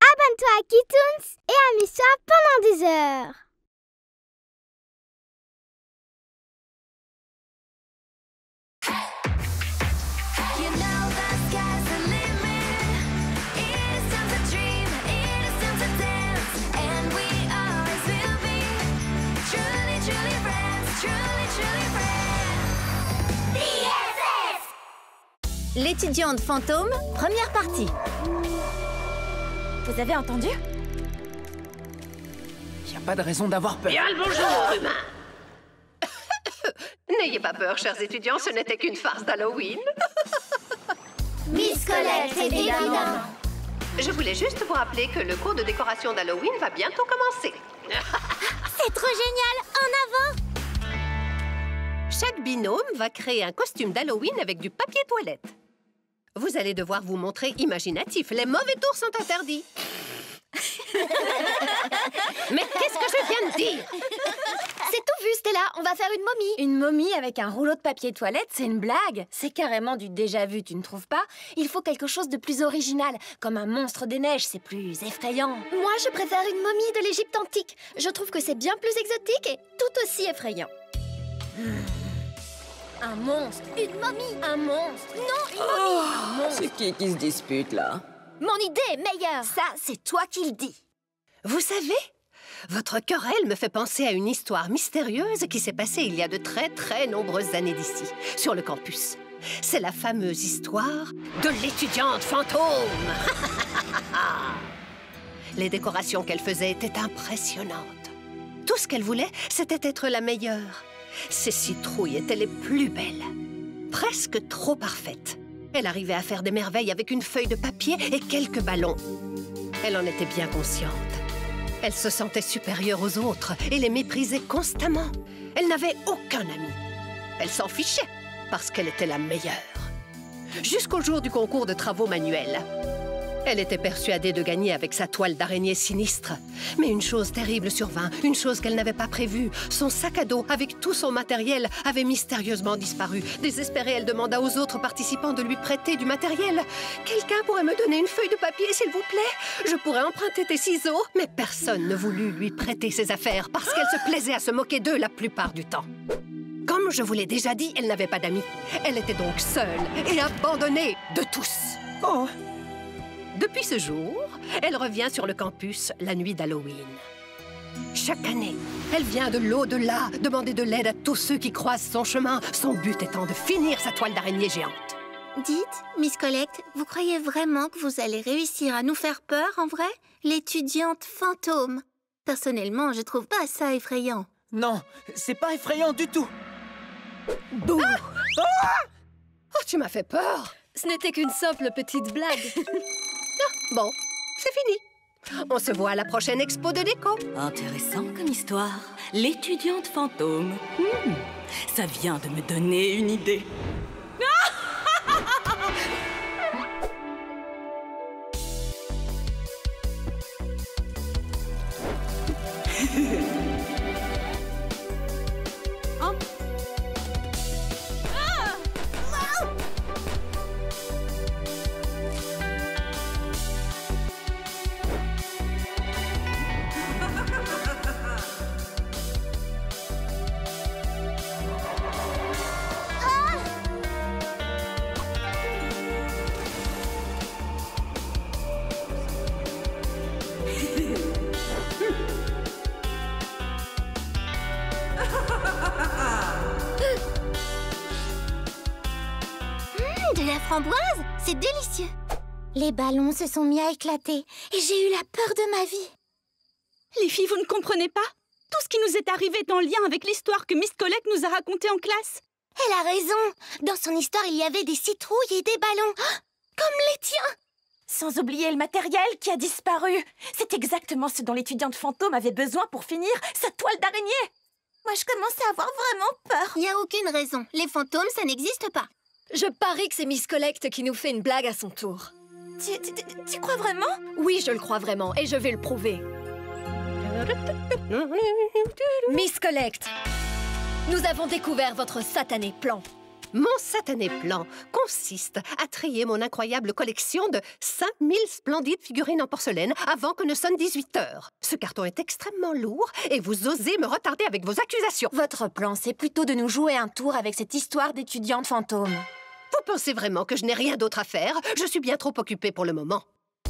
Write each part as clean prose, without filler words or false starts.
Abonne-toi à Kitoons et amuse-toi pendant des heures. L'étudiante fantôme, première partie. Vous avez entendu? Y a pas de raison d'avoir peur. Bien le bonjour, humain. N'ayez pas peur, chers étudiants, ce n'était qu'une farce d'Halloween. Miss Colette, évidemment. Je voulais juste vous rappeler que le cours de décoration d'Halloween va bientôt commencer. C'est trop génial! En avant! Chaque binôme va créer un costume d'Halloween avec du papier toilette. Vous allez devoir vous montrer imaginatif. Les mauvais tours sont interdits. Mais qu'est-ce que je viens de dire? C'est tout vu, Stella. On va faire une momie. Une momie avec un rouleau de papier toilette, c'est une blague. C'est carrément du déjà-vu, tu ne trouves pas? Il faut quelque chose de plus original. Comme un monstre des neiges, c'est plus effrayant. Moi, je préfère une momie de l'Égypte antique. Je trouve que c'est bien plus exotique et tout aussi effrayant. Un monstre. Une momie. Un monstre. Non, une momie. Un monstre. C'est qui se dispute, là? Mon idée est meilleure. Ça, c'est toi qui le dis. Vous savez, votre querelle me fait penser à une histoire mystérieuse qui s'est passée il y a de très nombreuses années d'ici, sur le campus. C'est la fameuse histoire de l'étudiante fantôme. Les décorations qu'elle faisait étaient impressionnantes. Tout ce qu'elle voulait, c'était être la meilleure. Ses citrouilles étaient les plus belles, presque trop parfaites. Elle arrivait à faire des merveilles avec une feuille de papier et quelques ballons. Elle en était bien consciente. Elle se sentait supérieure aux autres et les méprisait constamment. Elle n'avait aucun ami. Elle s'en fichait parce qu'elle était la meilleure. Jusqu'au jour du concours de travaux manuels. Elle était persuadée de gagner avec sa toile d'araignée sinistre. Mais une chose terrible survint, une chose qu'elle n'avait pas prévue. Son sac à dos, avec tout son matériel, avait mystérieusement disparu. Désespérée, elle demanda aux autres participants de lui prêter du matériel. « Quelqu'un pourrait me donner une feuille de papier, s'il vous plaît? Je pourrais emprunter tes ciseaux. » Mais personne ne voulut lui prêter ses affaires parce qu'elle se plaisait à se moquer d'eux la plupart du temps. Comme je vous l'ai déjà dit, elle n'avait pas d'amis. Elle était donc seule et abandonnée de tous. Oh! Depuis ce jour, elle revient sur le campus la nuit d'Halloween. Chaque année, elle vient de l'au-delà demander de l'aide à tous ceux qui croisent son chemin, son but étant de finir sa toile d'araignée géante. Dites, Miss Colette, vous croyez vraiment que vous allez réussir à nous faire peur, en vrai? L'étudiante fantôme. Personnellement, je trouve pas ça effrayant. Non, c'est pas effrayant du tout. Bouh! Oh, tu m'as fait peur! Ce n'était qu'une simple petite blague. Bon, c'est fini. On se voit à la prochaine expo de déco. Intéressant comme histoire. L'étudiante fantôme. Ça vient de me donner une idée. De la framboise? C'est délicieux. Les ballons se sont mis à éclater et j'ai eu la peur de ma vie. Les filles, vous ne comprenez pas? Tout ce qui nous est arrivé est en lien avec l'histoire que Miss Colette nous a racontée en classe. Elle a raison. Dans son histoire, il y avait des citrouilles et des ballons. Oh, comme les tiens. Sans oublier le matériel qui a disparu. C'est exactement ce dont l'étudiante fantôme avait besoin pour finir sa toile d'araignée. Moi, je commence à avoir vraiment peur. Il n'y a aucune raison. Les fantômes, ça n'existe pas. Je parie que c'est Miss Colette qui nous fait une blague à son tour. Tu crois vraiment? Oui, je le crois vraiment, et je vais le prouver. Miss Colette, nous avons découvert votre satané plan. Mon satané plan consiste à trier mon incroyable collection de 5000 splendides figurines en porcelaine avant que ne sonne 18 heures. Ce carton est extrêmement lourd et vous osez me retarder avec vos accusations. Votre plan, c'est plutôt de nous jouer un tour avec cette histoire d'étudiante fantôme. Vous pensez vraiment que je n'ai rien d'autre à faire? Je suis bien trop occupée pour le moment.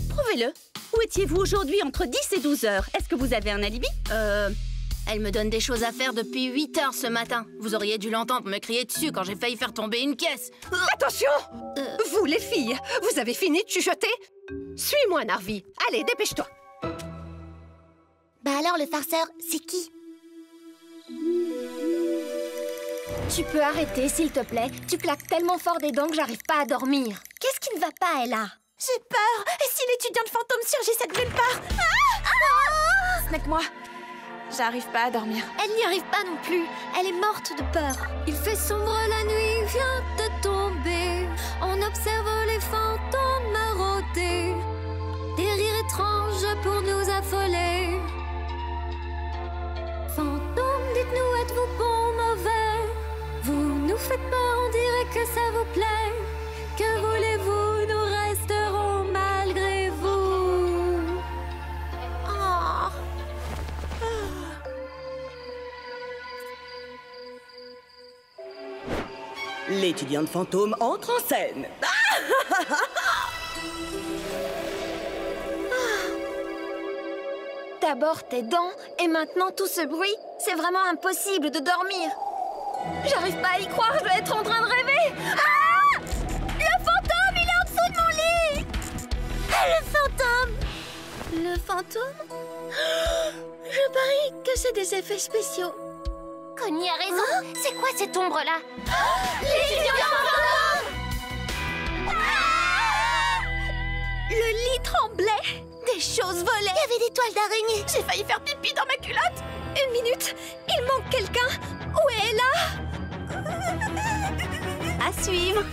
Prouvez-le. Où étiez-vous aujourd'hui entre 10 et 12 heures? Est-ce que vous avez un alibi? Elle me donne des choses à faire depuis 8 heures ce matin. Vous auriez dû l'entendre me crier dessus quand j'ai failli faire tomber une caisse. Attention! Vous, les filles, vous avez fini de chuchoter? Suis-moi, Narvi. Allez, dépêche-toi. Bah alors, le farceur, c'est qui? Tu peux arrêter, s'il te plaît. Tu claques tellement fort des dents que j'arrive pas à dormir. Qu'est-ce qui ne va pas, Ella? J'ai peur. Et si l'étudiante fantôme surgissait de nulle part? Snack-moi. J'arrive pas à dormir. Elle n'y arrive pas non plus. Elle est morte de peur. Il fait sombre, la nuit vient de tomber. On observe les fantômes marauder. Des rires étranges pour nous affoler. Fantômes, dites-nous, êtes-vous bon, mauvais? Vous nous faites peur, on dirait que ça vous plaît. Que voulez-vous, nous resterons malgré vous. Oh. L'étudiante fantôme entre en scène. D'abord tes dents, et maintenant tout ce bruit. C'est vraiment impossible de dormir. J'arrive pas à y croire, je dois être en train de rêver. Ah! Le fantôme, il est en dessous de mon lit. Le fantôme? Je parie que c'est des effets spéciaux. Connie a raison. C'est quoi cette ombre-là? L'étudiante fantôme! Le lit tremblait. Des choses volaient. Il y avait des toiles d'araignée. J'ai failli faire pipi dans ma culotte. Une minute, il manque quelqu'un. Où est Ella? À suivre.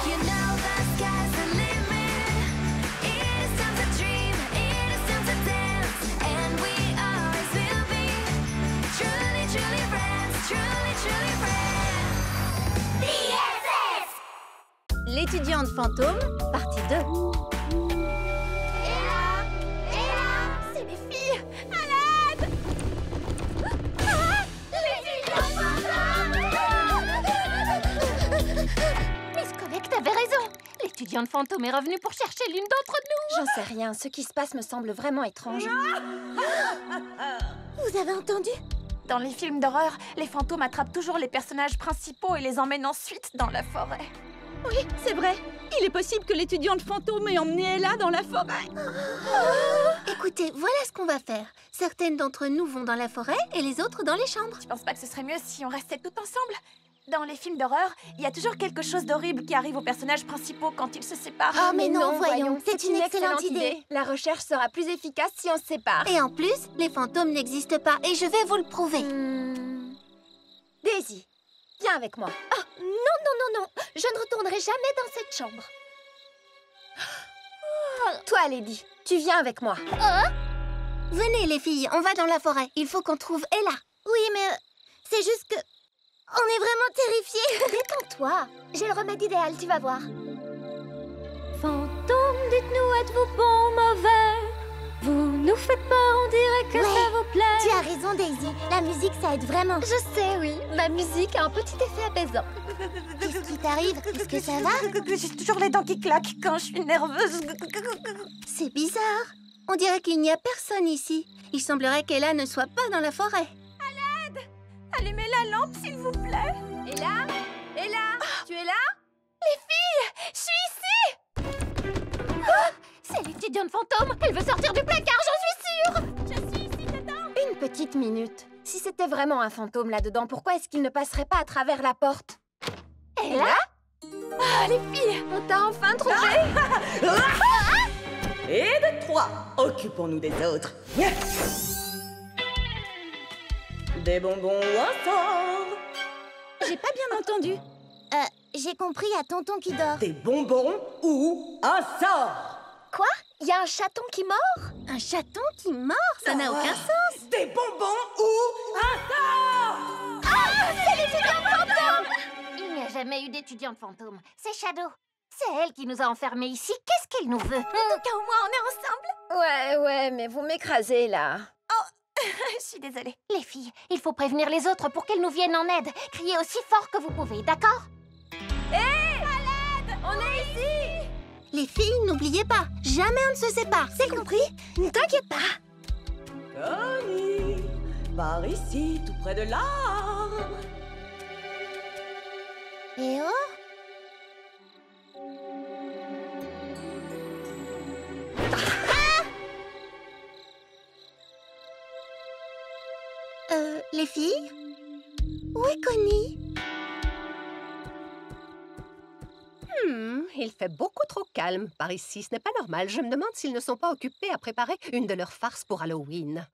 You know the sky's the limit. It is time to dream, it is time to dance, and we always will be truly, truly friends, truly, truly friends. BFF! L'étudiante fantôme, partie 2. C'est mes filles. À l'aide. L'étudiante Miss Collect avait raison. L'étudiante fantôme est revenue pour chercher l'une d'entre nous. J'en sais rien, ce qui se passe me semble vraiment étrange. Vous avez entendu? Dans les films d'horreur, les fantômes attrapent toujours les personnages principaux et les emmènent ensuite dans la forêt. Oui, c'est vrai. Il est possible que l'étudiante fantôme ait emmené Ella dans la forêt. Écoutez, voilà ce qu'on va faire. Certaines d'entre nous vont dans la forêt et les autres dans les chambres. Tu penses pas que ce serait mieux si on restait tout ensemble? Dans les films d'horreur, il y a toujours quelque chose d'horrible qui arrive aux personnages principaux quand ils se séparent. Oh, mais non, voyons. C'est une excellente idée. La recherche sera plus efficace si on se sépare. Et en plus, les fantômes n'existent pas et je vais vous le prouver. Daisy, viens avec moi. Oh, non. Je ne retournerai jamais dans cette chambre. Toi, Lady, tu viens avec moi. Venez les filles, on va dans la forêt. Il faut qu'on trouve Ella. Oui, mais c'est juste que... On est vraiment terrifiés. Détends-toi. J'ai le remède idéal, tu vas voir. Fantôme, dites-nous, êtes-vous bon, mauvais? Vous nous faites peur, on dirait que ça vous plaît. Tu as raison, Daisy. La musique, ça aide vraiment. Je sais, oui. Ma musique a un petit effet apaisant. Qu'est-ce qui t'arrive? Est-ce que ça va? J'ai toujours les dents qui claquent quand je suis nerveuse. C'est bizarre. On dirait qu'il n'y a personne ici. Il semblerait qu'Ella ne soit pas dans la forêt. Allumez la lampe, s'il vous plaît. Ella, tu es là? Je suis ici. C'est l'étudiante fantôme. Elle veut sortir du placard, j'en suis sûre. Je suis ici dedans. Une petite minute. Si c'était vraiment un fantôme là-dedans, pourquoi est-ce qu'il ne passerait pas à travers la porte? Ella? Ah, les filles. On t'a enfin trouvé. Et de 3, occupons-nous des autres. Des bonbons au hasard. J'ai pas bien entendu. J'ai compris à tonton qui dort. Des bonbons ou un sort? Quoi? Il y a un chaton qui mord? Un chaton qui mord? Ça n'a aucun sens. Des bonbons ou un sort? Il n'y a jamais eu d'étudiante fantôme. C'est Shadow. C'est elle qui nous a enfermés ici. Qu'est-ce qu'elle nous veut? En tout cas, au moins, on est ensemble. Ouais, mais vous m'écrasez, là. Je suis désolée. Les filles, il faut prévenir les autres pour qu'elles nous viennent en aide. Criez aussi fort que vous pouvez, d'accord? On est ici. Les filles, n'oubliez pas, jamais on ne se sépare. C'est compris? Ne t'inquiète pas. Connie, par ici, tout près de là. Et oh! Les filles? Où est Connie? Il fait beaucoup trop calme par ici. Ce n'est pas normal. Je me demande s'ils ne sont pas occupés à préparer une de leurs farces pour Halloween.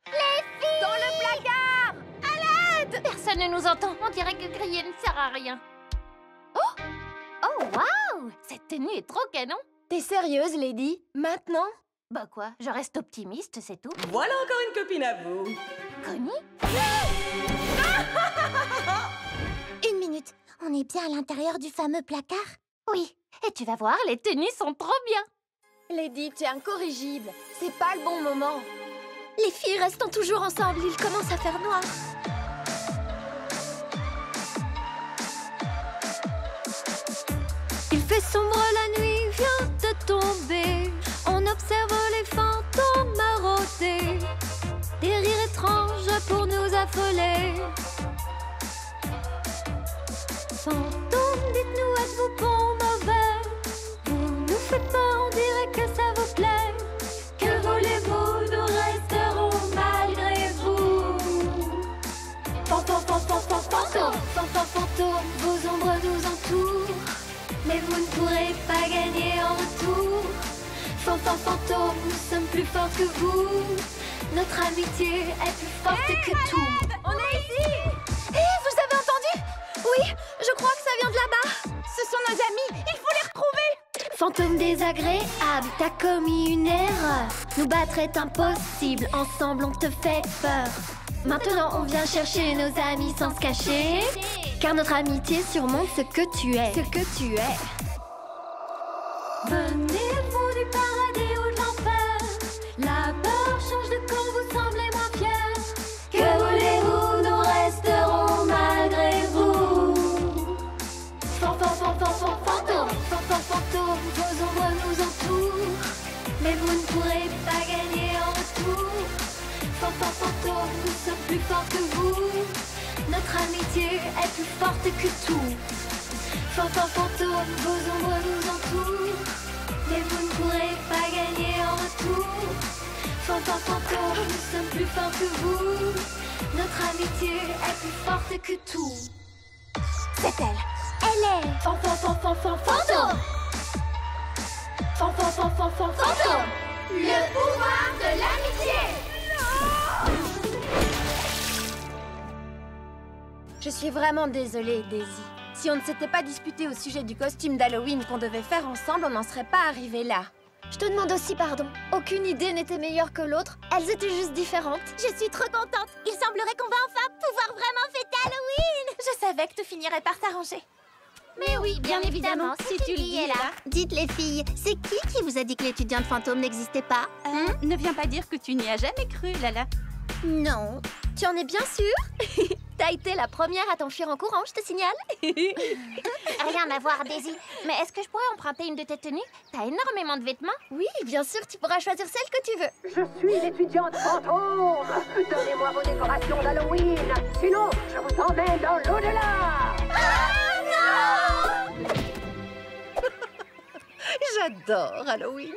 Dans le placard! À l'aide! Personne ne nous entend. On dirait que crier ne sert à rien. Oh, waouh! Cette tenue est trop canon. T'es sérieuse, Lady? Maintenant? Bah quoi, je reste optimiste, c'est tout. Voilà encore une copine à vous. Connie? Une minute. On est bien à l'intérieur du fameux placard? Oui. Et tu vas voir, les tenues sont trop bien. Lady, tu es incorrigible. C'est pas le bon moment. Les filles restent toujours ensemble. Il commence à faire noir. Il fait sombre, la nuit vient de tomber. On observe les fantômes marauder. Des rires étranges pour nous affoler. Fantômes, dites-nous, êtes-vous bon, mauvais? Vous nous faites peur, on dirait que ça vous plaît. Que voulez-vous, nous resterons malgré vous. Fantômes, vos ombres nous entourent. Mais vous ne pourrez pas gagner en retour. Fantômes, nous sommes plus forts que vous. Notre amitié est plus forte que tout. On est ici. Vous avez entendu? Oui, je crois que ça vient de là-bas. Ce sont nos amis. Il faut les retrouver. Fantôme désagréable, t'as commis une erreur. Nous battre est impossible, ensemble on te fait peur. Maintenant on vient chercher nos amis sans se cacher. Car notre amitié surmonte ce que tu es. Venez-vous du paradis ou de l'enfer? La peur change de camp, vous semblez moins fiers. Que voulez-vous, nous resterons malgré vous. Fantômes, vos ombres nous entourent. Mais vous ne pourrez pas gagner en retour. Fantômes, nous sommes plus forts que vous. Notre amitié est plus forte que tout. Fantômes, vos ombres nous entourent. Mais vous ne pourrez pas gagner en retour. Fantômes, nous sommes plus forts que vous. Notre amitié est plus forte que tout. C'est elle. Elle est... Fantôme. Le pouvoir de l'amitié. Je suis vraiment désolée, Daisy. Si on ne s'était pas disputé au sujet du costume d'Halloween qu'on devait faire ensemble, on n'en serait pas arrivé là. Je te demande aussi pardon. Aucune idée n'était meilleure que l'autre. Elles étaient juste différentes. Je suis trop contente. Il semblerait qu'on va enfin pouvoir vraiment fêter Halloween. Je savais que tout finirait par s'arranger. Mais oui, bien évidemment, si tu le dis là. Dites les filles, c'est qui vous a dit que l'étudiante fantôme n'existait pas? Ne viens pas dire que tu n'y as jamais cru, Lala. Non. Tu en es bien sûre? T'as été la première à t'enfuir en courant, je te signale. Rien à voir, Daisy. Mais est-ce que je pourrais emprunter une de tes tenues? T'as énormément de vêtements. Oui, bien sûr, tu pourras choisir celle que tu veux. Je suis l'étudiante fantôme. Donnez-moi vos décorations d'Halloween. Sinon, je vous emmène dans l'au-delà. J'adore Halloween.